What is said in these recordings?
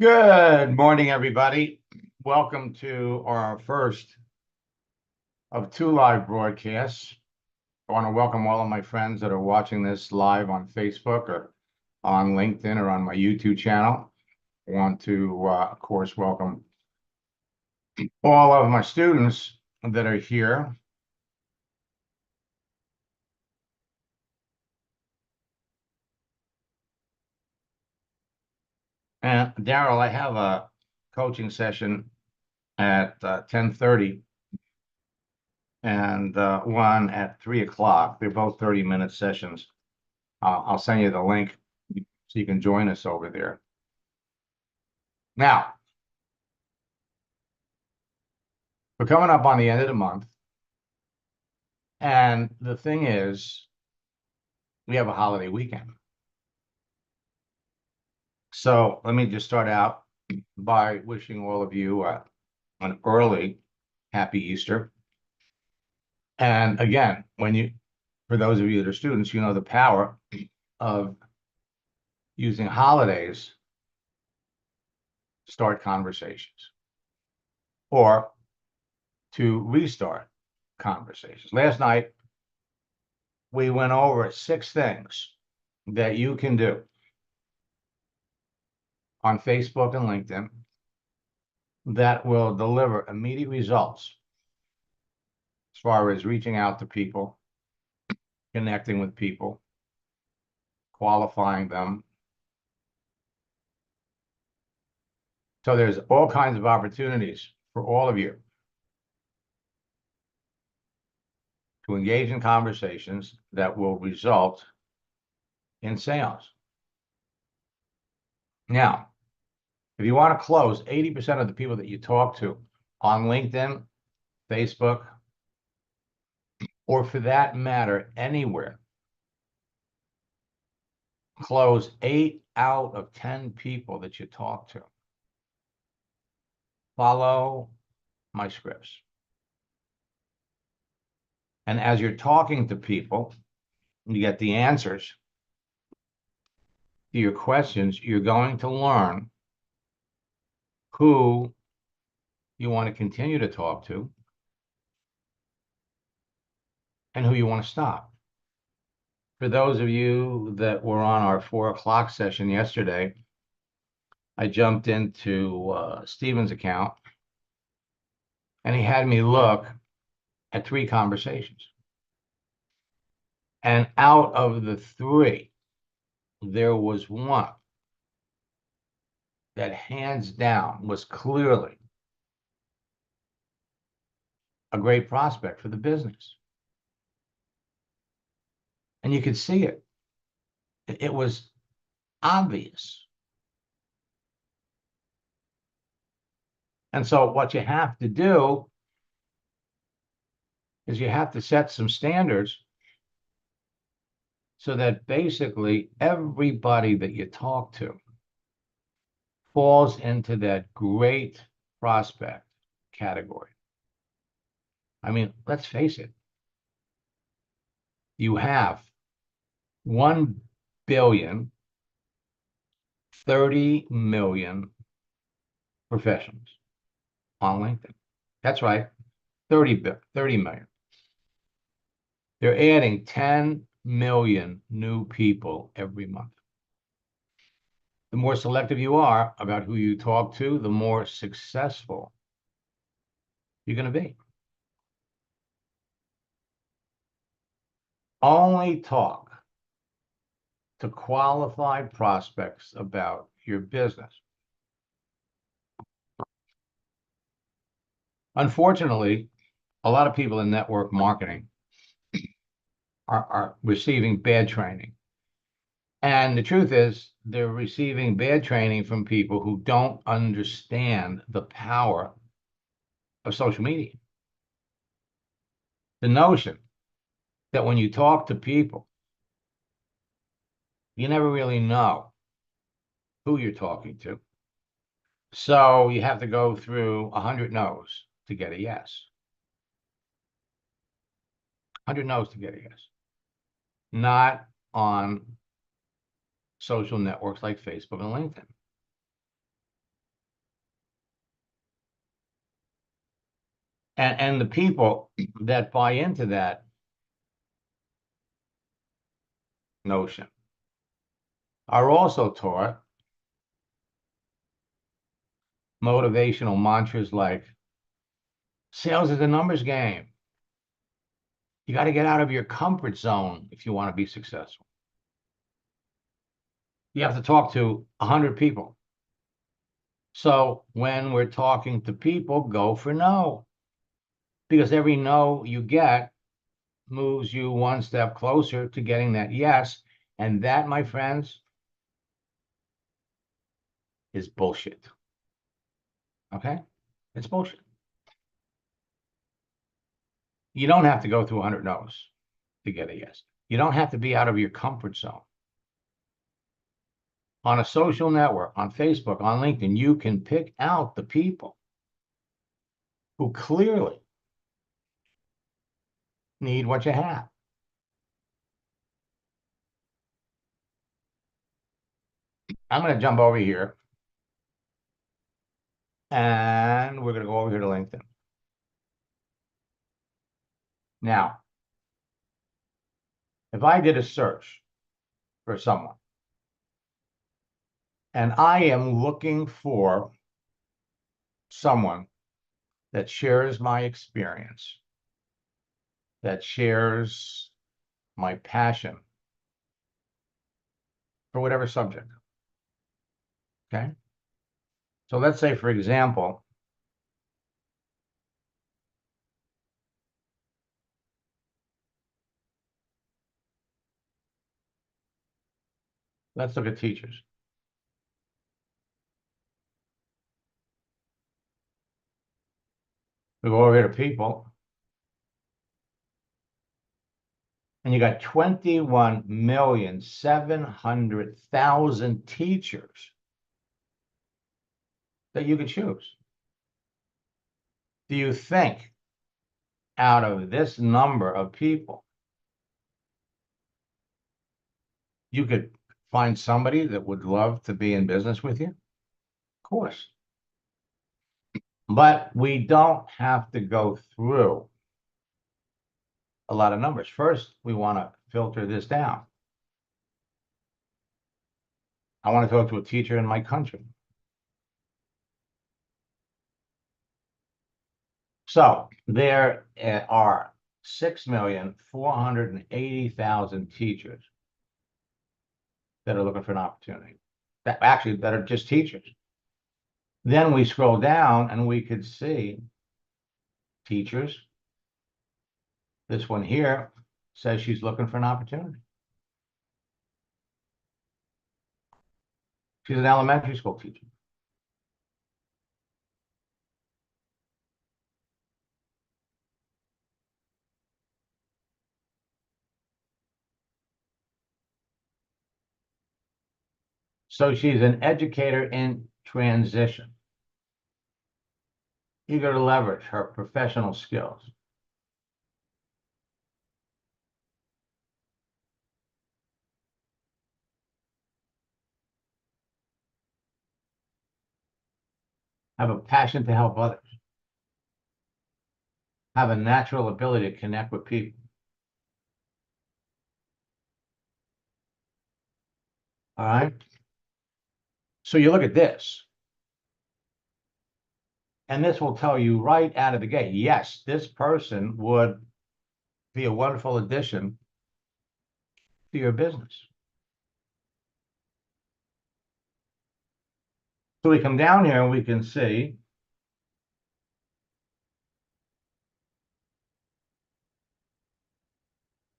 Good morning, everybody. Welcome to our first of two live broadcasts. I want to welcome all of my friends that are watching this live on Facebook or on LinkedIn or on my YouTube channel. I want to, of course, welcome all of my students that are here. And Daryl, I have a coaching session at 10:30 and one at 3 o'clock. They're both 30-minute sessions. I'll send you the link so you can join us over there. Now, we're coming up on the end of the month. And the thing is, we have a holiday weekend. So let me just start out by wishing all of you an early happy Easter. And again, for those of you that are students, you know the power of using holidays to start conversations or to restart conversations. Last night, we went over 6 things that you can do on Facebook and LinkedIn that will deliver immediate results as far as reaching out to people, connecting with people, qualifying them. So there's all kinds of opportunities for all of you to engage in conversations that will result in sales. Now, if you want to close 80% of the people that you talk to on LinkedIn, Facebook, or for that matter, anywhere, close 8 out of 10 people that you talk to. Follow my scripts. And as you're talking to people, you get the answers to your questions, you're going to learn who you want to continue to talk to and who you want to stop. For those of you that were on our 4 o'clock session yesterday, I jumped into Steven's account and he had me look at 3 conversations. And out of the 3, there was one that hands down was clearly a great prospect for the business. And you could see it. It was obvious. And so what you have to do is you have to set some standards so that basically everybody that you talk to falls into that great prospect category. I mean, let's face it. You have 1,030,000,000 professionals on LinkedIn. That's right, 30 million. They're adding 10 million new people every month. The more selective you are about who you talk to, the more successful you're going to be. Only talk to qualified prospects about your business. Unfortunately, a lot of people in network marketing are receiving bad training. And the truth is, they're receiving bad training from people who don't understand the power of social media. The notion that when you talk to people, you never really know who you're talking to. So you have to go through 100 no's to get a yes. 100 no's to get a yes. Not on social networks like Facebook and LinkedIn. And the people that buy into that notion are also taught motivational mantras like sales is a numbers game. You got to get out of your comfort zone if you want to be successful. You have to talk to 100 people. So when we're talking to people, go for no. Because every no you get moves you one step closer to getting that yes. And that, my friends, is bullshit. Okay? It's bullshit. You don't have to go through 100 no's to get a yes. You don't have to be out of your comfort zone. On a social network, on Facebook, on LinkedIn, you can pick out the people who clearly need what you have. I'm going to jump over here and we're going to go over here to LinkedIn. Now, if I did a search for someone and I am looking for someone that shares my experience, that shares my passion for whatever subject, okay? So let's say, for example, let's look at teachers. We go over here to people, and you got 21,700,000 teachers that you could choose. Do you think out of this number of people, you could find somebody that would love to be in business with you? Of course. But we don't have to go through a lot of numbers. First, we want to filter this down. I want to talk to a teacher in my country. So there are 6,480,000 teachers that are looking for an opportunity. That are just teachers. Then we scroll down and we could see teachers. This one here says she's looking for an opportunity. She's an elementary school teacher. So she's an educator in transition, eager to leverage her professional skills. Have a passion to help others. Have a natural ability to connect with people. All right. So you look at this, and this will tell you right out of the gate, yes, this person would be a wonderful addition to your business. So we come down here and we can see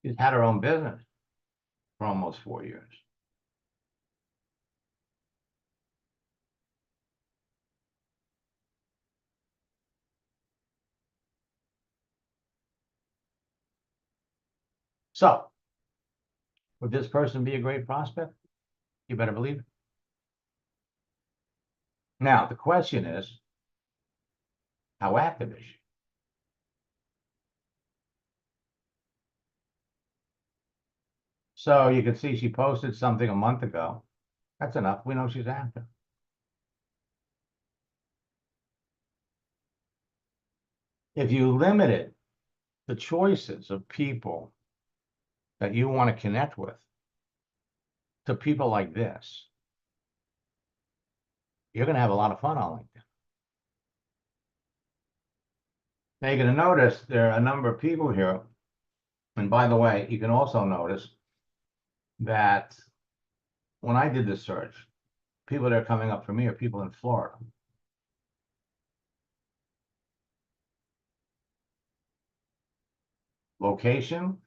she's had her own business for almost 4 years. So would this person be a great prospect? You better believe it. Now, the question is, how active is she? So you can see she posted something a month ago. That's enough. We know she's active. If you limited the choices of people that you want to connect with to people like this, you're going to have a lot of fun on LinkedIn. Now you're going to notice there are a number of people here. And by the way, you can also notice that when I did the search, people that are coming up for me are people in Florida. Location,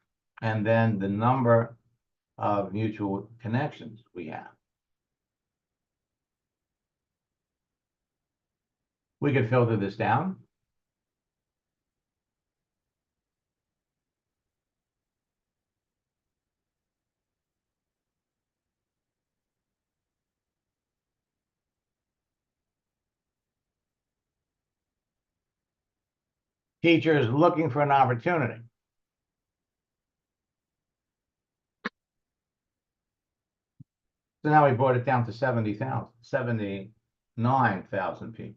and then the number of mutual connections we have. We could filter this down. Teachers looking for an opportunity. So now we brought it down to 70,000, 79,000 people.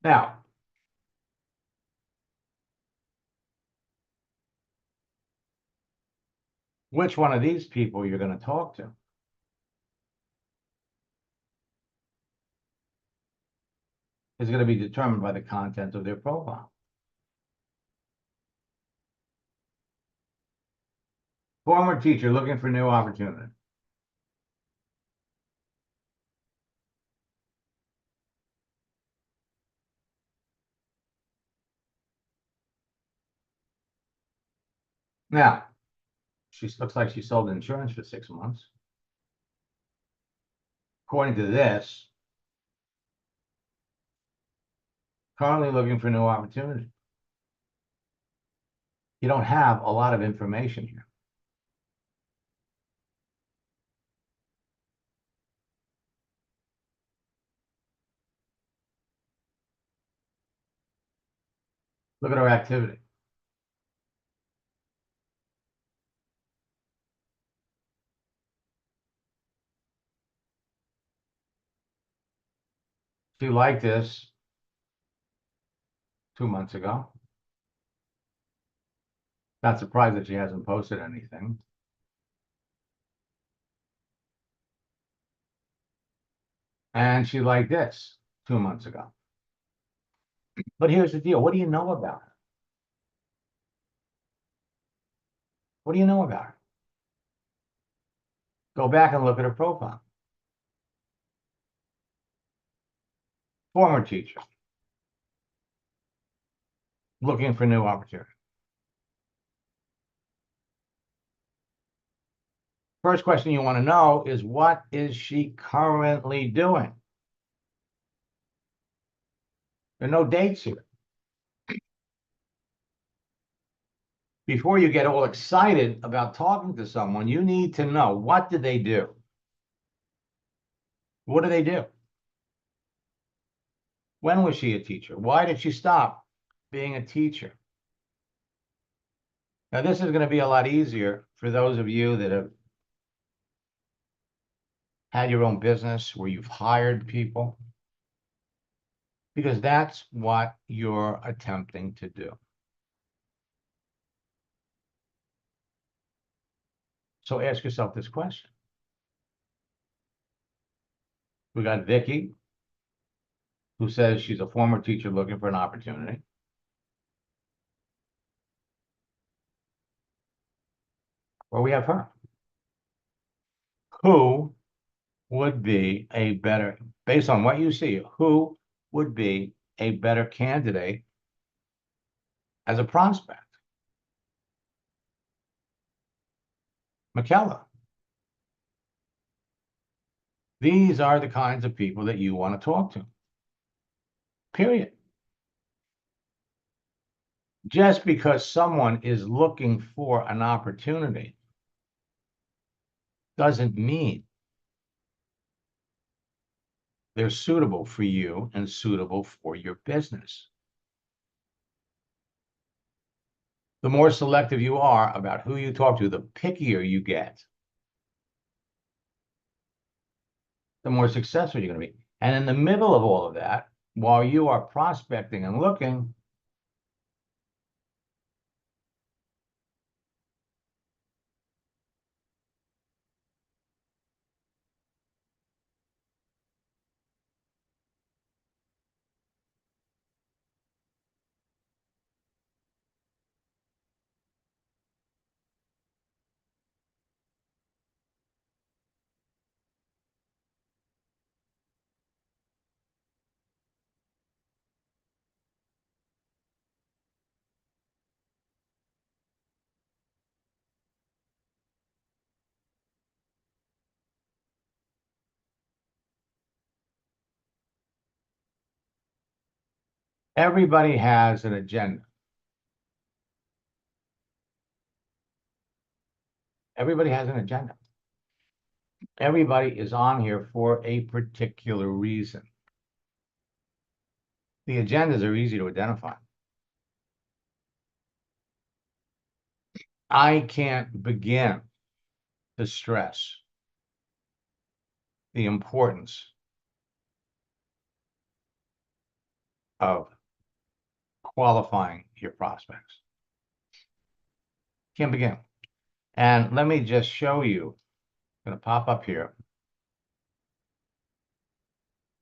Now, which one of these people you're going to talk to is going to be determined by the content of their profile. Former teacher looking for new opportunity. Now, she looks like she sold insurance for 6 months. According to this, currently looking for new opportunity. You don't have a lot of information here. Look at her activity. She liked this 2 months ago. Not surprised that she hasn't posted anything. And she liked this 2 months ago. But here's the deal. What do you know about her? What do you know about her? Go back and look at her profile. Former teacher. Looking for new opportunity. First question you want to know is, what is she currently doing? There are no dates here. Before you get all excited about talking to someone, you need to know, what did they do? What do they do? When was she a teacher? Why did she stop being a teacher? Now, this is going to be a lot easier for those of you that have had your own business where you've hired people, because that's what you're attempting to do. So ask yourself this question. We got Vicky, who says she's a former teacher looking for an opportunity. Or we have her. Who would be a better, based on what you see, who would be a better candidate as a prospect? McKellar. These are the kinds of people that you want to talk to. Period. Just because someone is looking for an opportunity doesn't mean they're suitable for you and suitable for your business. the more selective you are about who you talk to, the pickier you get, the more successful you're going to be. And in the middle of all of that, while you are prospecting and looking, everybody has an agenda. Everybody has an agenda. Everybody is on here for a particular reason. The agendas are easy to identify. I can't begin to stress the importance of qualifying your prospects. Can't begin. And let me just show you. I'm going to pop up here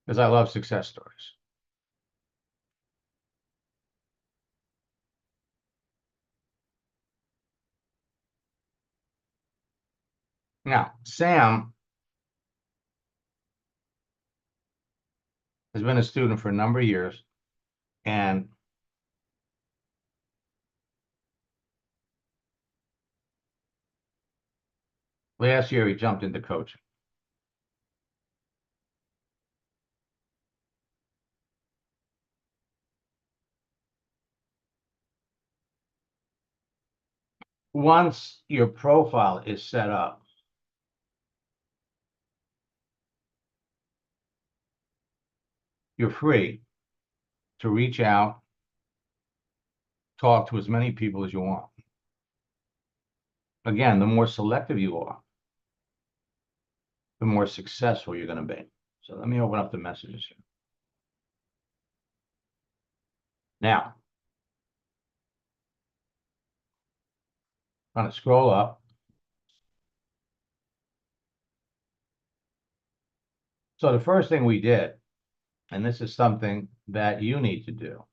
because I love success stories. Now, Sam has been a student for a number of years, and last year he jumped into coaching. Once your profile is set up, you're free to reach out, talk to as many people as you want. Again, the more selective you are, the more successful you're going to be. So let me open up the messages here. Now, I'm going to scroll up. So the first thing we did, and this is something that you need to do,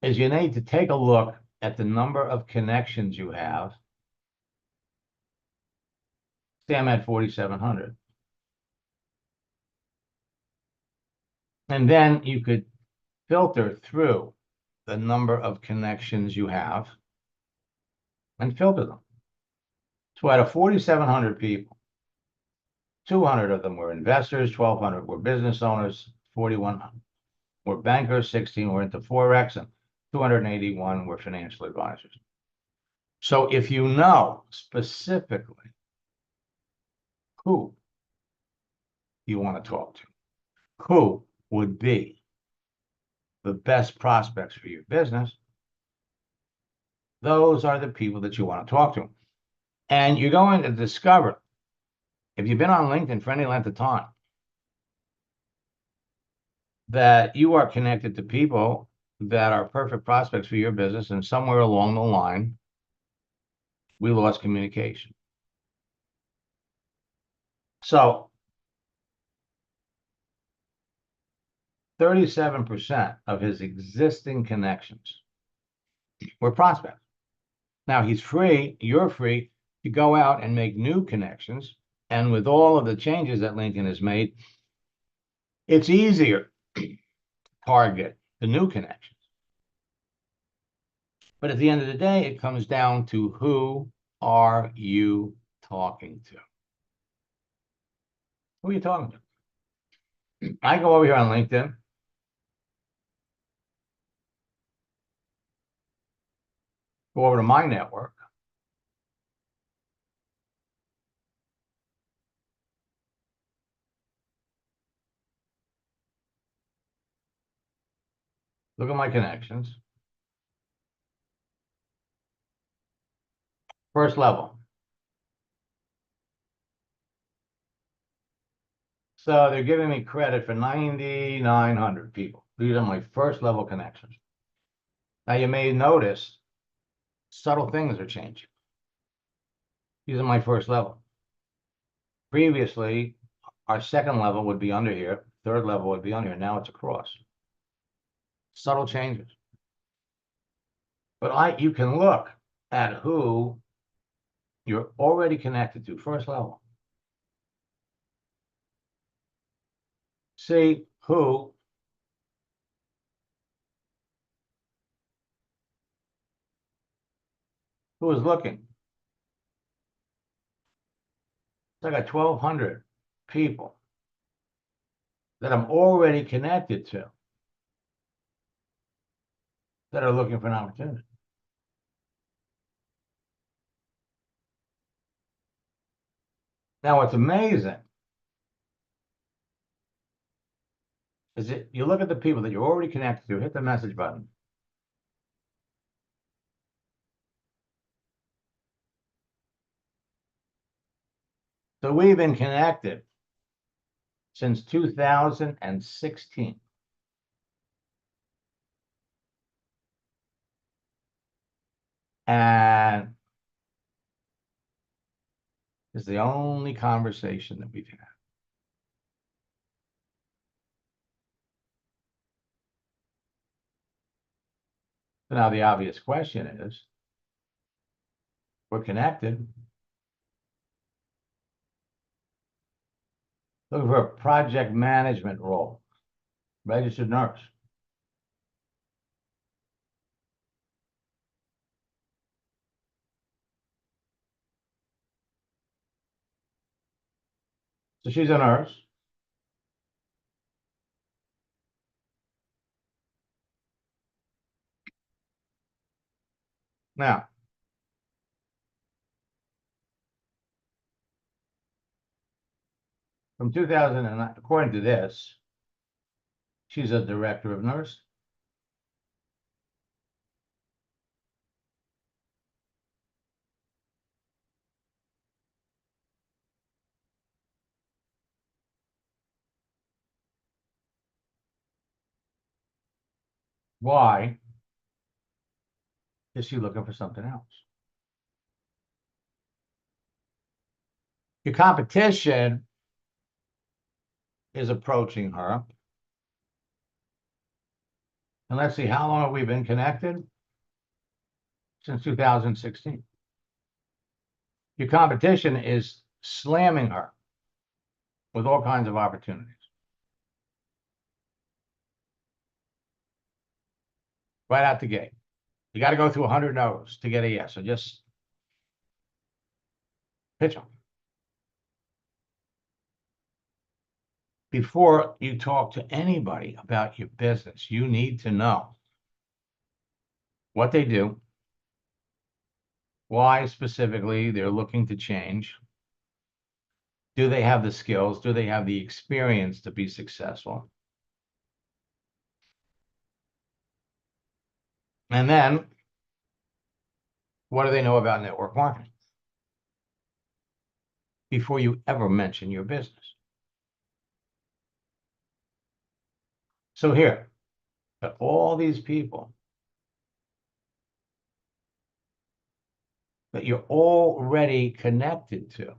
is you need to take a look at the number of connections you have. Sam had 4,700. And then you could filter through the number of connections you have and filter them. So out of 4,700 people, 200 of them were investors, 1,200 were business owners, 41 were bankers, 16 were into Forex, and 281 were financial advisors. So if you know specifically who you want to talk to, who would be the best prospects for your business, those are the people that you want to talk to. And you're going to discover, if you've been on LinkedIn for any length of time, that you are connected to people that are perfect prospects for your business, and somewhere along the line, we lost communication. So 37% of his existing connections were prospects. Now he's free, you're free to go out and make new connections. And with all of the changes that LinkedIn has made, it's easier to target the new connections. But at the end of the day, it comes down to who are you talking to? Who are you talking to? I go over here on LinkedIn. Go over to my network. Look at my connections. First level. So they're giving me credit for 9,900 people. These are my first level connections. Now you may notice subtle things are changing. These are my first level. Previously, our second level would be under here, third level would be under here. Now it's across. Subtle changes. But you can look at who you're already connected to, first level. See who is looking. So I got 1,200 people that I'm already connected to that are looking for an opportunity. Now, what's amazing is that you look at the people that you're already connected to, hit the message button. So we've been connected since 2016. And it's the only conversation that we've had. So now the obvious question is, we're connected. Looking for a project management role, registered nurse. So she's a nurse. Now, from 2009, according to this, she's a director of nursing. Why is she looking for something else? Your competition is approaching her. And let's see, how long have we been connected? Since 2016. Your competition is slamming her with all kinds of opportunities. Right out the gate. You got to go through 100 no's to get a yes. So just pitch them. Before you talk to anybody about your business, you need to know what they do, why specifically they're looking to change. Do they have the skills? Do they have the experience to be successful? And then, what do they know about network marketing? Before you ever mention your business. So here, but all these people that you're already connected to,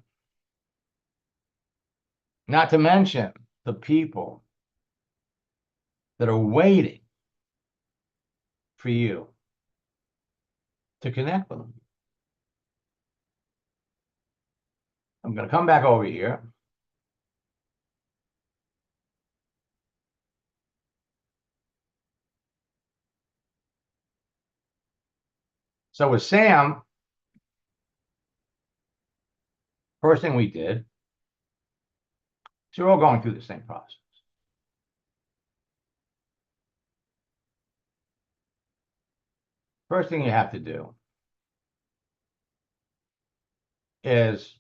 not to mention the people that are waiting for you to connect with them. I'm going to come back over here. So with Sam, first thing we did, so we're all going through the same process. First thing you have to do is,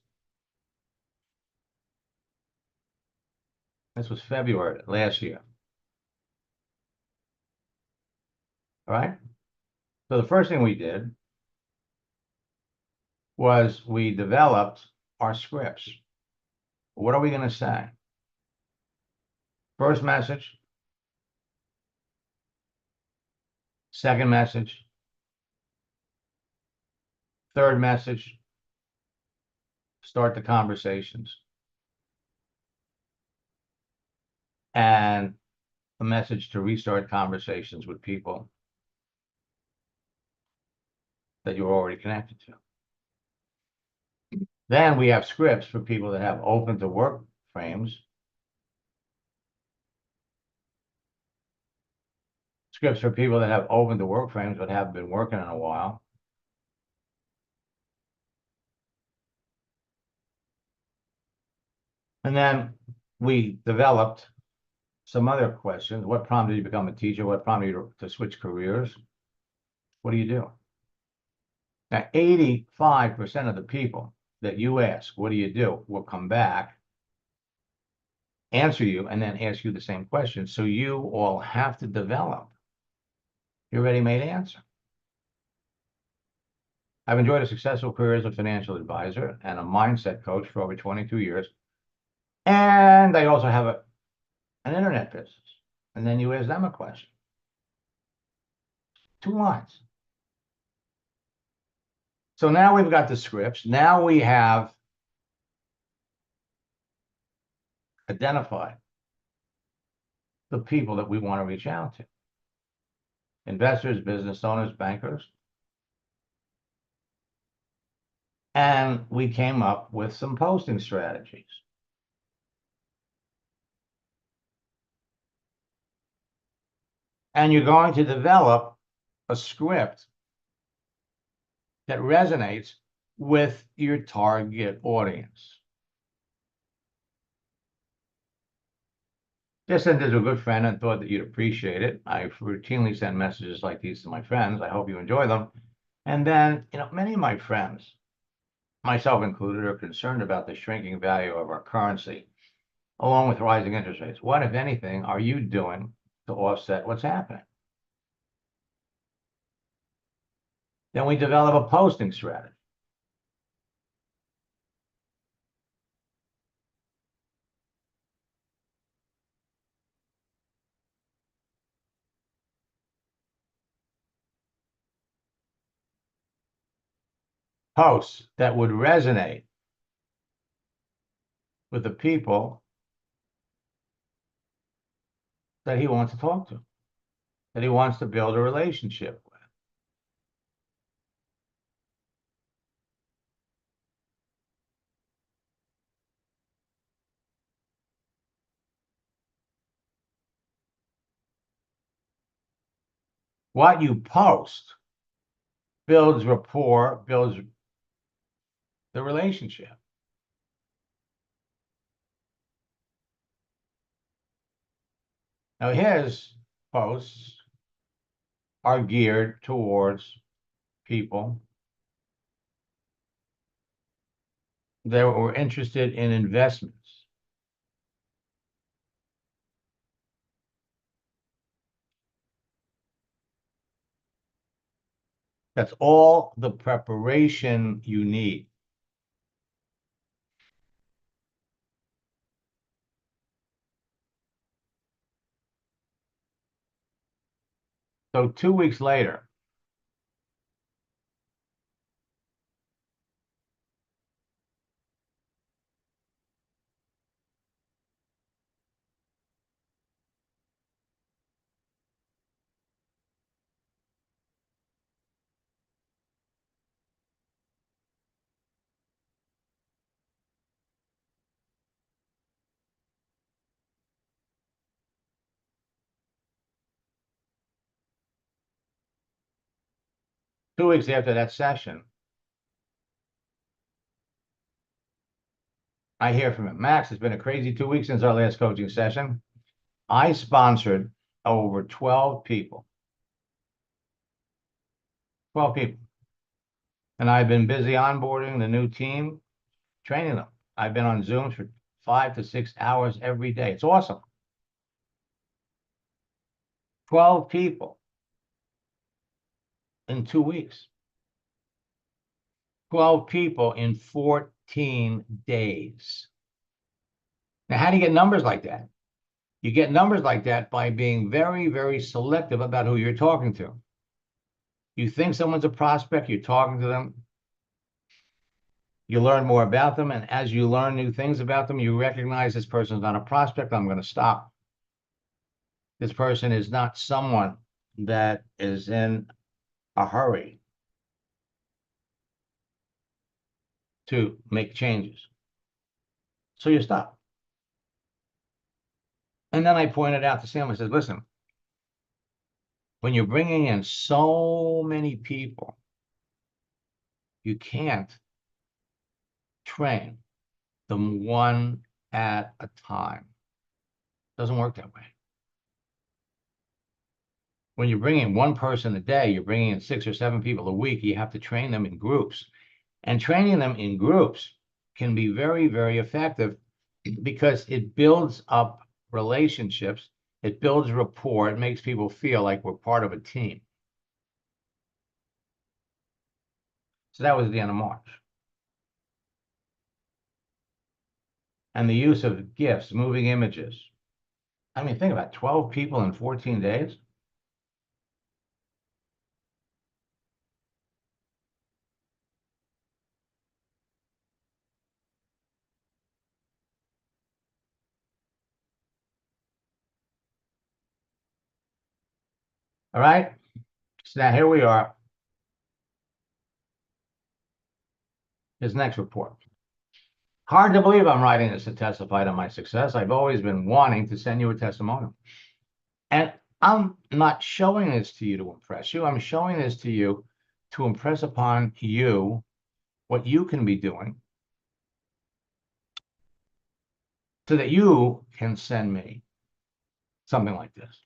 this was February last year. All right. So the first thing we did was we developed our scripts. What are we going to say? First message, second message, third message, start the conversations, and a message to restart conversations with people that you're already connected to. Then we have scripts for people that have open to work frames, scripts for people that have open to work frames but haven't been working in a while. And then we developed some other questions. What prompted you to become a teacher? What prompted you to switch careers? What do you do? Now, 85% of the people that you ask, what do you do, will come back, answer you, and then ask you the same question. So you all have to develop your ready-made answer. I've enjoyed a successful career as a financial advisor and a mindset coach for over 22 years. And I also have an internet business. And then you ask them a question. 2 lines. So now we've got the scripts. Now we have identified the people that we want to reach out to. Investors, business owners, bankers. And we came up with some posting strategies. And you're going to develop a script that resonates with your target audience. Just sent this to a good friend and thought that you'd appreciate it. I routinely send messages like these to my friends. I hope you enjoy them. And then, many of my friends, myself included, are concerned about the shrinking value of our currency, along with rising interest rates. What, if anything, are you doing to offset what's happening? Then we develop a posting strategy. Posts that would resonate with the people that he wants to talk to, that he wants to build a relationship with. What you post builds rapport, builds the relationship. Now, his posts are geared towards people that were interested in investments. That's all the preparation you need. So 2 weeks later, after that session, I hear from him, Max, it's been a crazy 2 weeks since our last coaching session. I sponsored over 12 people. 12 people. And I've been busy onboarding the new team, training them. I've been on Zooms for 5 to 6 hours every day. It's awesome. 12 people in 2 weeks. 12 people in 14 days. Now, how do you get numbers like that? You get numbers like that by being very, very selective about who you're talking to. You think someone's a prospect, you're talking to them, you learn more about them, and as you learn new things about them, you recognize this person's not a prospect, I'm going to stop. This person is not someone that is in a hurry to make changes. So you stop. And then I pointed out to Sam, I said, listen, when you're bringing in so many people, you can't train them one at a time. It doesn't work that way. When you're bringing one person a day, you're bringing in 6 or 7 people a week, you have to train them in groups. And training them in groups can be very, very effective because it builds up relationships, it builds rapport, it makes people feel like we're part of a team. So that was the end of March. And the use of GIFs, moving images. I mean, think about it, 12 people in 14 days. All right. So now here we are. His next report. Hard to believe I'm writing this to testify to my success. I've always been wanting to send you a testimonial. And I'm not showing this to you to impress you. I'm showing this to you to impress upon you what you can be doing so that you can send me something like this.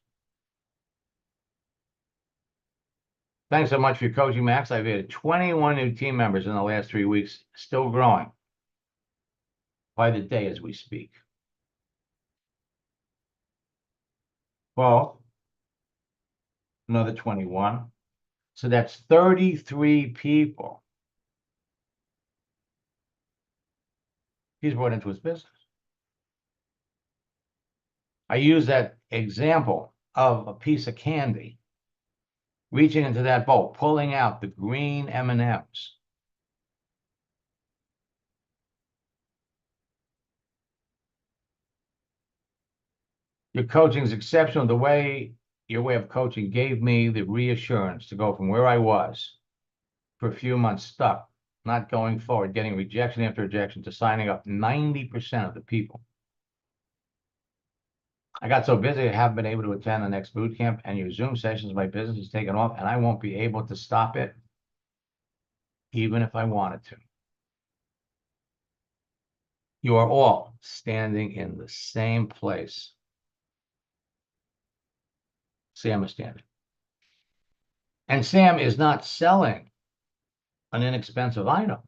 Thanks so much for your coaching, Max. I've added 21 new team members in the last 3 weeks, still growing by the day as we speak. Well, another 21. So that's 33 people he's brought into his business. I use that example of a piece of candy, reaching into that bowl, pulling out the green M&Ms. Your coaching is exceptional. Your way of coaching gave me the reassurance to go from where I was for a few months stuck, not going forward, getting rejection after rejection, to signing up 90% of the people. I got so busy I haven't been able to attend the next boot camp, and your Zoom sessions, my business is taken off, and I won't be able to stop it, even if I wanted to. You are all standing in the same place Sam is standing. And Sam is not selling an inexpensive item.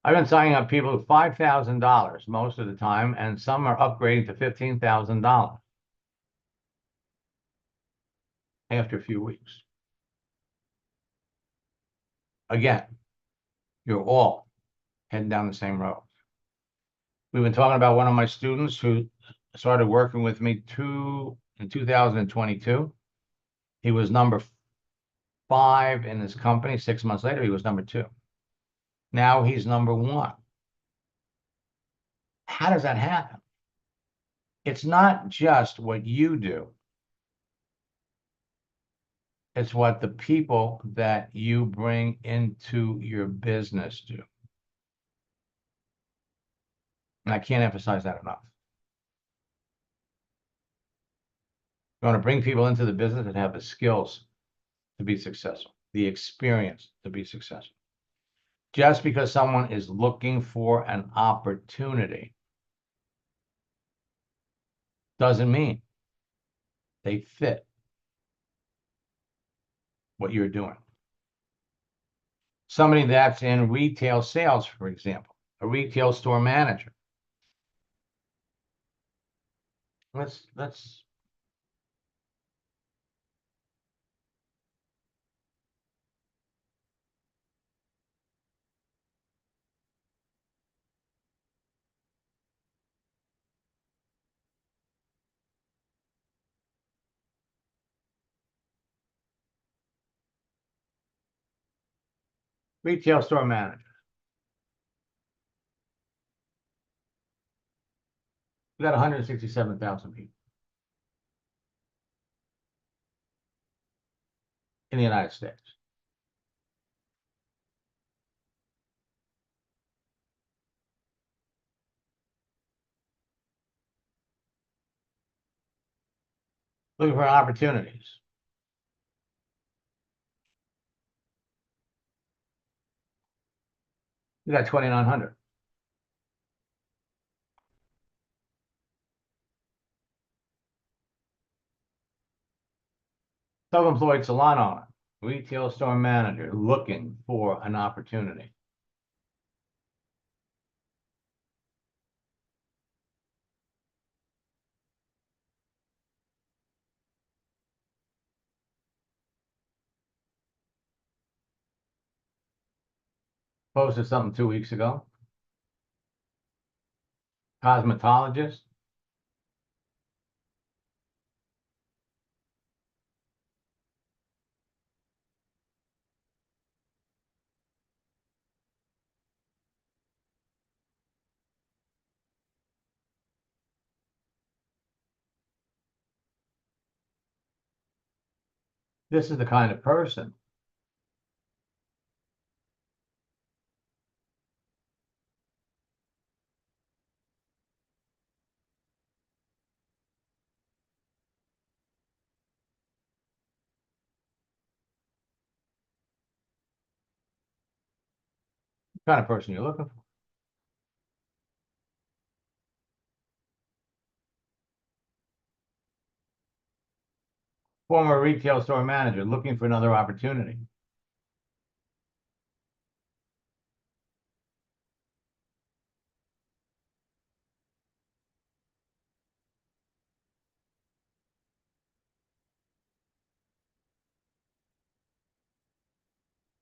I've been signing up people with $5,000 most of the time, and some are upgrading to $15,000 after a few weeks. Again, you're all heading down the same road. We've been talking about one of my students who started working with me in 2022. He was number 5 in his company. 6 months later, he was number 2. Now he's number 1. How does that happen? It's not just what you do. It's what the people that you bring into your business do. And I can't emphasize that enough. You want to bring people into the business that have the skills to be successful, the experience to be successful. Just because someone is looking for an opportunity doesn't mean they fit what you're doing. Somebody that's in retail sales, for example, a retail store manager. Let's retail store manager. We got 167,000 people in the United States. Looking for opportunities. We got 2,900. Self-employed salon owner, retail store manager looking for an opportunity. Posted something 2 weeks ago. Cosmetologist. This is the kind of person you're looking for. Former retail store manager looking for another opportunity.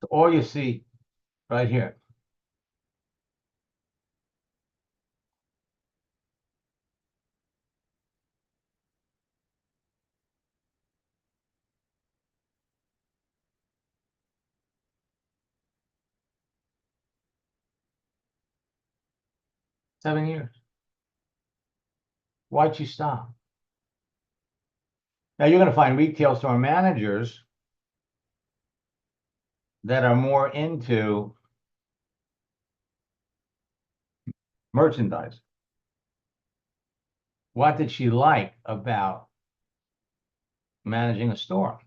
So all you see right here. Seven years. Why'd you stop? Now you're going to find retail store managers that are more into merchandise. What did she like about managing a store?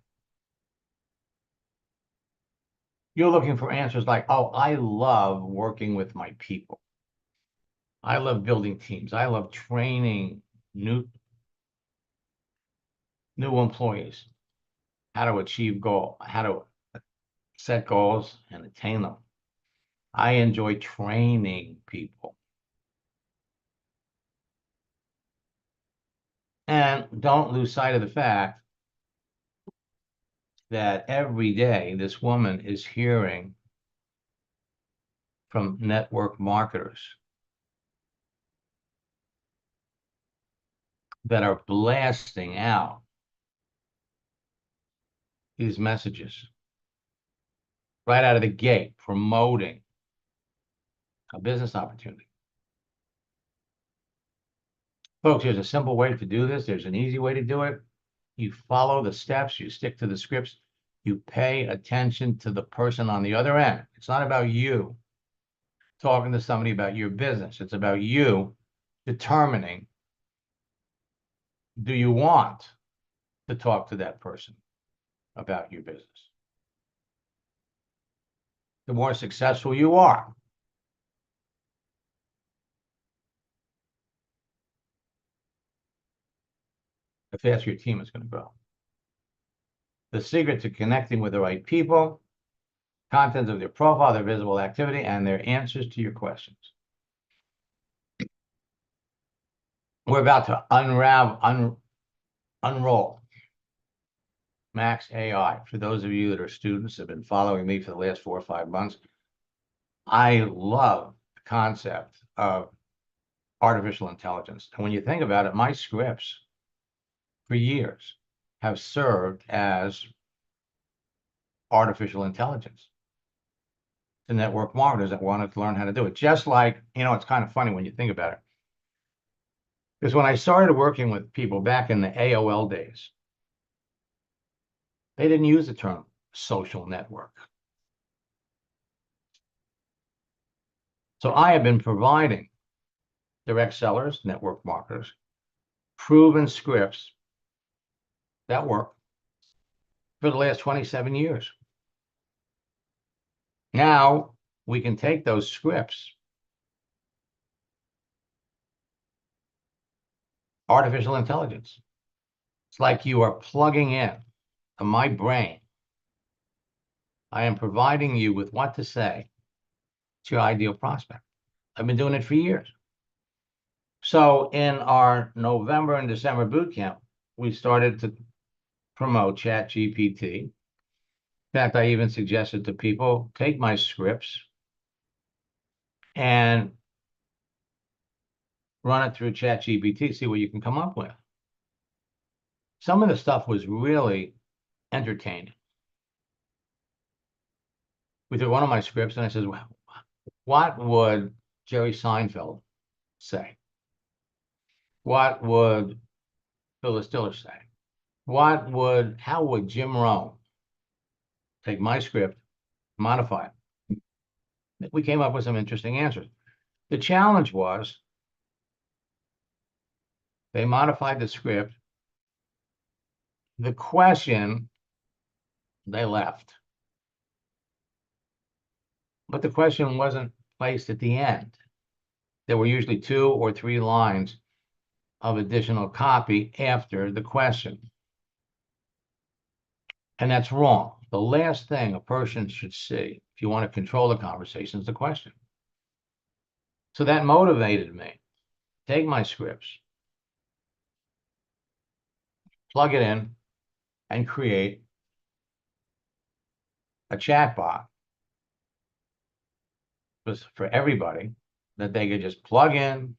You're looking for answers like, oh, I love working with my people. I love building teams. I love training new employees how to achieve how to set goals and attain them. I enjoy training people. And don't lose sight of the fact that every day this woman is hearing from network marketers that are blasting out these messages right out of the gate, promoting a business opportunity. Folks, there's a simple way to do this. There's an easy way to do it. You follow the steps, you stick to the scripts, you pay attention to the person on the other end. It's not about you talking to somebody about your business. It's about you determining, do you want to talk to that person about your business? The more successful you are, the faster your team is going to grow. The secret to connecting with the right people contents of their profile, their visible activity, and their answers to your questions. We're about to unroll Max AI. For those of you that are students, have been following me for the last 4 or 5 months, I love the concept of artificial intelligence. And when you think about it, my scripts for years have served as artificial intelligence to network marketers that wanted to learn how to do it. Just like, it's kind of funny when you think about it. Because when I started working with people back in the AOL days, they didn't use the term social network. So I have been providing direct sellers, network marketers, proven scripts that work for the last 27 years. Now we can take those scripts, artificial intelligence. It's like you are plugging in to my brain. I am providing you with what to say to your ideal prospect. I've been doing it for years. So in our November and December boot camp, we started to promote ChatGPT. In fact, I even suggested to people, take my scripts and run it through ChatGPT, see what you can come up with. Some of the stuff was really entertaining. We took one of my scripts and I said, well, what would Jerry Seinfeld say? What would Phyllis Diller say? How would Jim Rohn take my script, modify it? We came up with some interesting answers. The challenge was they modified the script. The question they left. But the question wasn't placed at the end. There were usually 2 or 3 lines of additional copy after the question. And that's wrong. The last thing a person should see, if you want to control the conversation, is the question. So that motivated me. Take my scripts, plug it in, and create a chat bot for everybody that they could just plug in.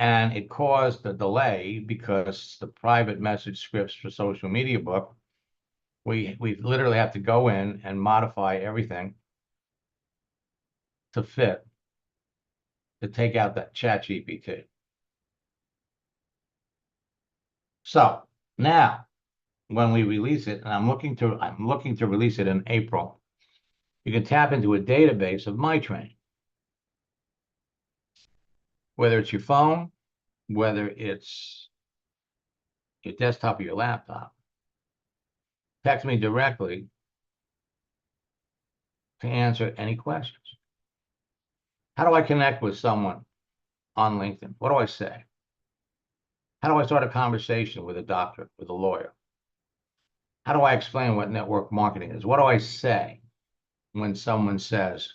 And it caused a delay because the private message scripts for social media book, we literally have to go in and modify everything to fit, to take out that ChatGPT. So now when we release it, and I'm looking to release it in April, you can tap into a database of my training. Whether it's your phone, whether it's your desktop or your laptop, text me directly to answer any questions. How do I connect with someone on LinkedIn? What do I say? How do I start a conversation with a doctor, with a lawyer? How do I explain what network marketing is? What do I say when someone says,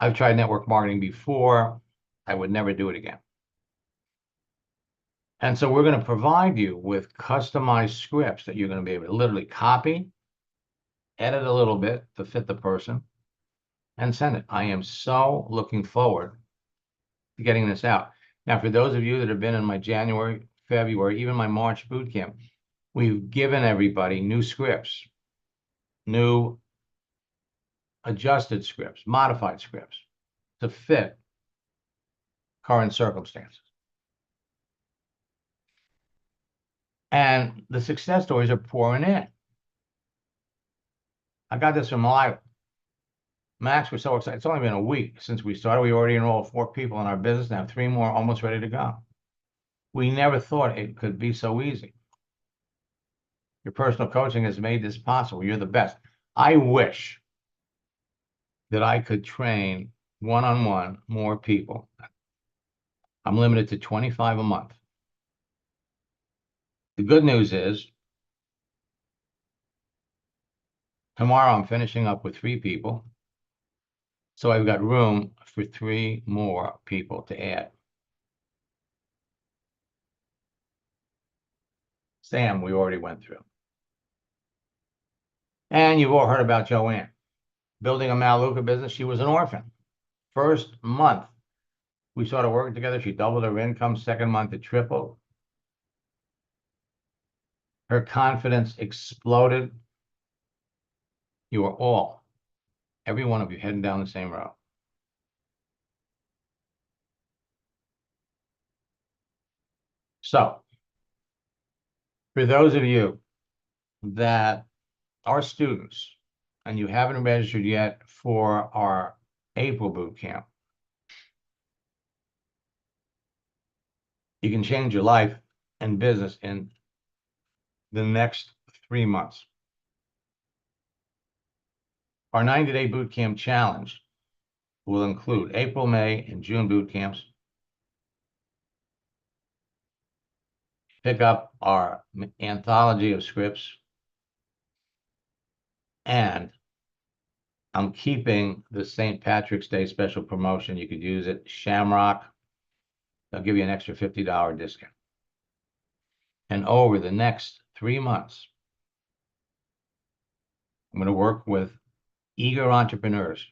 I've tried network marketing before, I would never do it again? And so we're going to provide you with customized scripts that you're going to be able to literally copy, edit a little bit to fit the person, and send it. I am so looking forward to getting this out. Now, for those of you that have been in my January, February, even my March boot camp, we've given everybody new scripts, new adjusted scripts, modified scripts to fit current circumstances. And the success stories are pouring in. I got this from Melaleuca. Max, we're so excited. It's only been a week since we started. We already enrolled 4 people in our business, now 3 more almost ready to go. We never thought it could be so easy. Your personal coaching has made this possible. You're the best. I wish that I could train one-on-one more people. I'm limited to 25 a month. The good news is tomorrow I'm finishing up with 3 people. So I've got room for 3 more people to add. Sam, we already went through. And you've all heard about Joanne. Building a Melaleuca business, she was an orphan. First month, we started working together. She doubled her income. Second month, it tripled. Her confidence exploded. You are all, every one of you, heading down the same road. So, for those of you that are students and you haven't registered yet for our April boot camp, you can change your life and business in the next 3 months. Our 90-day boot camp challenge will include April, May, and June boot camps. Pick up our anthology of scripts. And I'm keeping the St. Patrick's Day special promotion. You could use it. Shamrock. They'll give you an extra $50 discount. And over the next 3 months, I'm going to work with eager entrepreneurs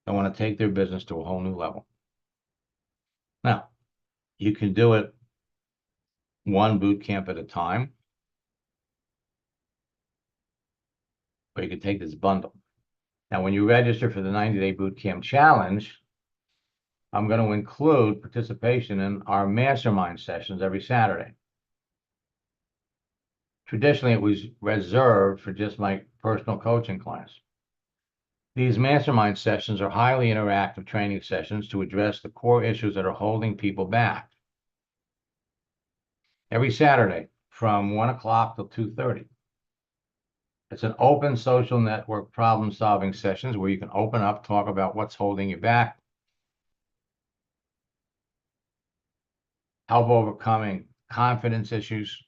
that want to take their business to a whole new level. Now, you can do it one boot camp at a time, or you can take this bundle. Now, when you register for the 90-day boot camp challenge, I'm going to include participation in our mastermind sessions every Saturday. Traditionally, it was reserved for just my personal coaching class. These mastermind sessions are highly interactive training sessions to address the core issues that are holding people back. Every Saturday from 1 o'clock till 2:30. It's an open social network problem-solving sessions where you can open up, talk about what's holding you back, help overcoming confidence issues,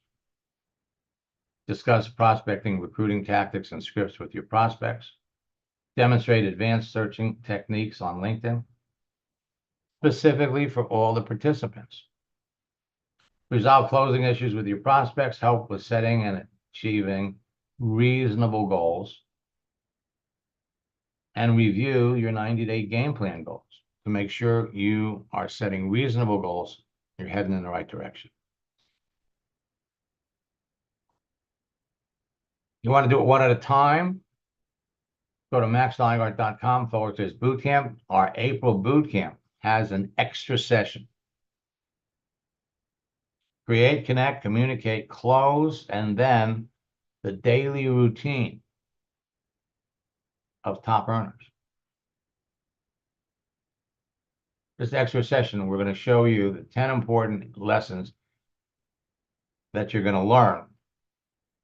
discuss prospecting, recruiting tactics and scripts with your prospects, demonstrate advanced searching techniques on LinkedIn, specifically for all the participants. Resolve closing issues with your prospects, help with setting and achieving reasonable goals, and review your 90-day game plan goals to make sure you are setting reasonable goals, you're heading in the right direction. You want to do it one at a time? Go to maxsteingart.com/bootcamp. Our April bootcamp has an extra session. Create, connect, communicate, close, and then the daily routine of top earners. This extra session, we're going to show you the 10 important lessons that you're going to learn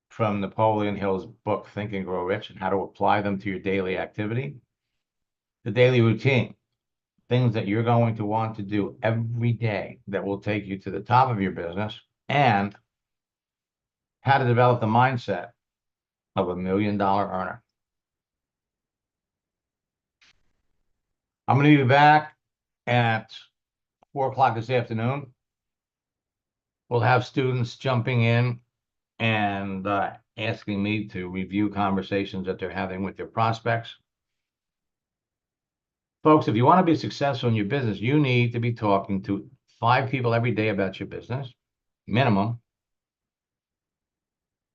from Napoleon Hill's book, Think and Grow Rich, and how to apply them to your daily activity. The daily routine, things that you're going to want to do every day that will take you to the top of your business, and how to develop the mindset of $1 million earner. I'm going to be back at 4 o'clock this afternoon. We'll have students jumping in and asking me to review conversations that they're having with their prospects. Folks, if you want to be successful in your business, you need to be talking to 5 people every day about your business, minimum.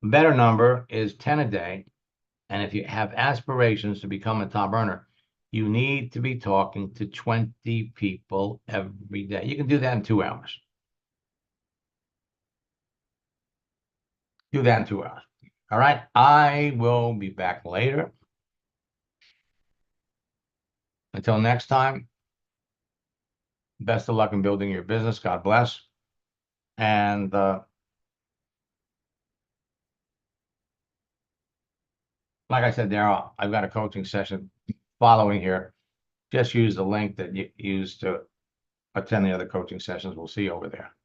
A better number is 10 a day. And if you have aspirations to become a top earner, you need to be talking to 20 people every day. You can do that in 2 hours. Do that in 2 hours. All right. I will be back later. Until next time, best of luck in building your business. God bless. And like I said, Daryl, I've got a coaching session following here. Just use the link that you used to attend the other coaching sessions. We'll see you over there.